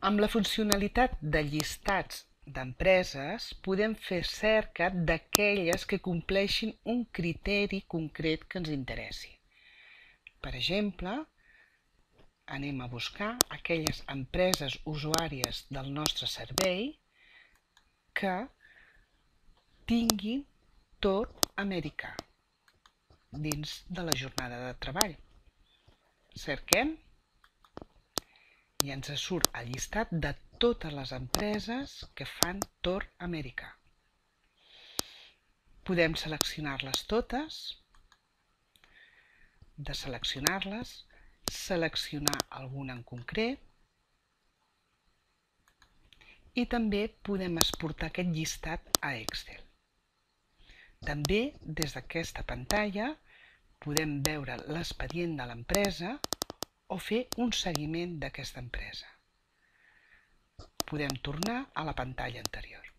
Amb la funcionalitat de llistats d'empreses podem fer cerca d'aquelles que compleixin un criteri concret que ens interessi. Per exemple, anem a buscar aquelles empreses usuàries del nostre servei que tinguin torn americà dins de la jornada de treball. Cerquem i ens surt el llistat de totes les empreses que fan torn americà. Podem seleccionar-les totes, deseleccionar-les, seleccionar alguna en concret i també podem exportar aquest llistat a Excel. També des d'aquesta pantalla podem veure l'expedient de l'empresa o fer un seguiment d'aquesta empresa. Podem tornar a la pantalla anterior.